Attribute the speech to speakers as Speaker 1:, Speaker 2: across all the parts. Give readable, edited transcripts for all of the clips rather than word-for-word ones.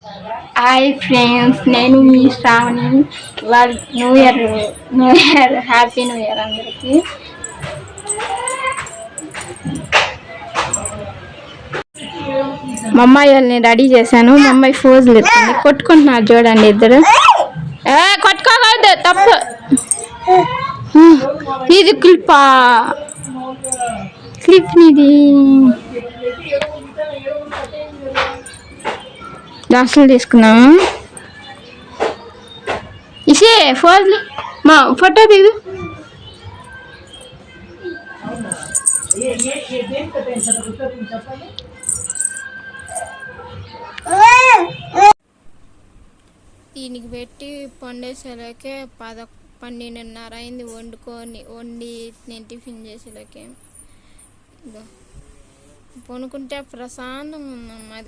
Speaker 1: Hi friends, నేను మీ శ్రావణి. వాళ్ళు new year happy new year అందరికీ. మా అమ్మాయి వాళ్ళని రెడీ చేశాను. మా అమ్మాయి ఫోజులు ఎత్తుంది, కొట్టుకుంటున్నారు చూడండి ఇద్దరు. కొట్టుకోకూడదు, తప్పు. ఇది క్లిప్ నీది దర్శనం తీసుకున్నాము. ఇసే ఫోజులు మా ఫోటో దిగు. దీనికి పెట్టి పండేసేలాకే 12:30 అయింది. వండి నేను టిఫిన్ చేసేలాకే పనుకుంటే ప్రశాంతంగా ఉందమ్మా.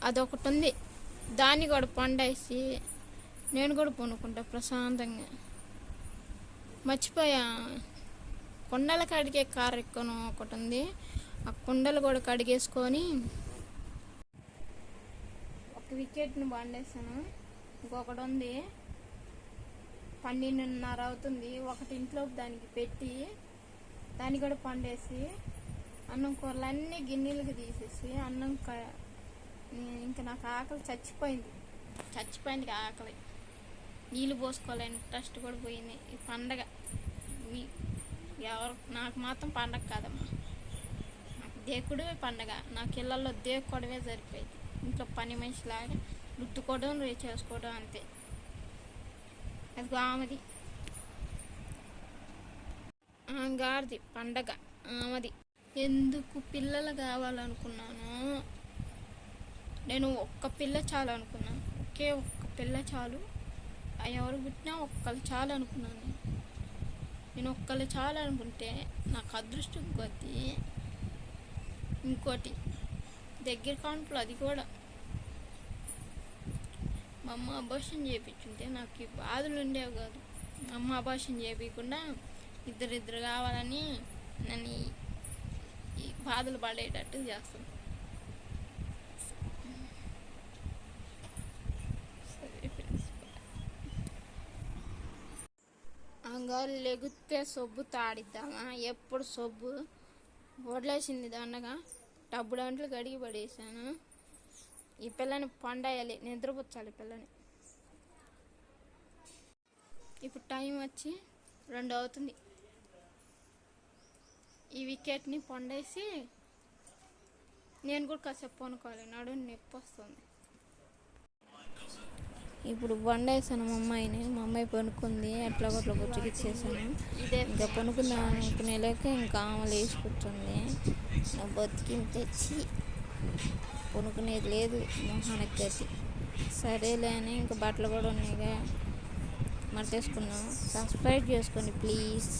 Speaker 1: అదొకటి ఉంది, దాన్ని కూడా పండేసి నేను కూడా పనుకుంటా ప్రశాంతంగా. మర్చిపోయా, కుండలు కడిగే కార్యక్రమం ఒకటి ఉంది. ఆ కుండలు కూడా కడిగేసుకొని ఒక వికెట్ని పండేసాను. ఇంకొకటి ఉంది, 12:30 అవుతుంది. ఒకటి ఇంట్లోకి దానికి పెట్టి దాన్ని కూడా పండేసి అన్నం కూరలు అన్నీ గిన్నెలకి తీసేసి అన్నం ఇంకా నాకు ఆకలి చచ్చిపోయింది ఆకలి. నీళ్ళు పోసుకోలేని ఇంట్రెస్ట్ కూడా పోయింది. ఈ పండగ నాకు మాత్రం పండగ కాదమ్మా, నాకు దేకుడే పండగ. నాకు ఇళ్ళల్లో దేకుకోవడమే సరిపోయింది. ఇంట్లో పని మనిషిలాగా రుద్దుకోవడం చేసుకోవడం అంతే. అది ఆమెది, గారిది పండగ ఆమెది. ఎందుకు పిల్లలు కావాలనుకున్నాను నేను, ఒక్క పిల్ల చాలు అనుకున్నాను. ఒక్క పిల్ల చాలు, ఎవరు పుట్టినా ఒక్కళ్ళు చాలు అనుకున్నాను. నేను ఒక్కళ్ళు చాలు అనుకుంటే నాకు అదృష్టం కొద్దీ ఇంకోటి దగ్గర కాంట్లో, అది కూడా మా అమ్మ అబార్షన్ చేయించుంటే నాకు ఈ బాధలు ఉండేవి కాదు. మా అమ్మ అబార్షన్ చేయించకుండా ఇద్దరు కావాలని నన్ను ఈ బాధలు పడేటట్టు చేస్తాను. అంగారు లెగితే సొబ్బు తాడిద్దామా, ఎప్పుడు సొబ్బు వదిలేసింది దండగా. డబ్బు దాంట్లో కడిగి పడేసాను. ఈ పిల్లని పండేయాలి, నిద్రపుచ్చాలి పిల్లని. ఇప్పుడు టైం వచ్చి 2 అవుతుంది. ఈ వికెట్ని పండేసి నేను కూడా కాసేపు పనుకోవాలి, నడుము నొప్పి వస్తుంది. ఇప్పుడు వండేసాను మా అమ్మాయి పనుకుంది. ఎట్లా కొట్ల బుచ్చికిచ్చేసాను. ఇంకా పనుకుందాం అనుకునేలేక ఇంకా ఆమె లేచి కూర్చుంది. నా బతికిని తెచ్చి పనుకునేది లేదు మొహానికి గతి. సరేలే అని ఇంకా బట్టలు కూడా ఉన్నాయిగా మర్తేసుకున్నాం. సబ్స్క్రైబ్ చేసుకోండి ప్లీజ్.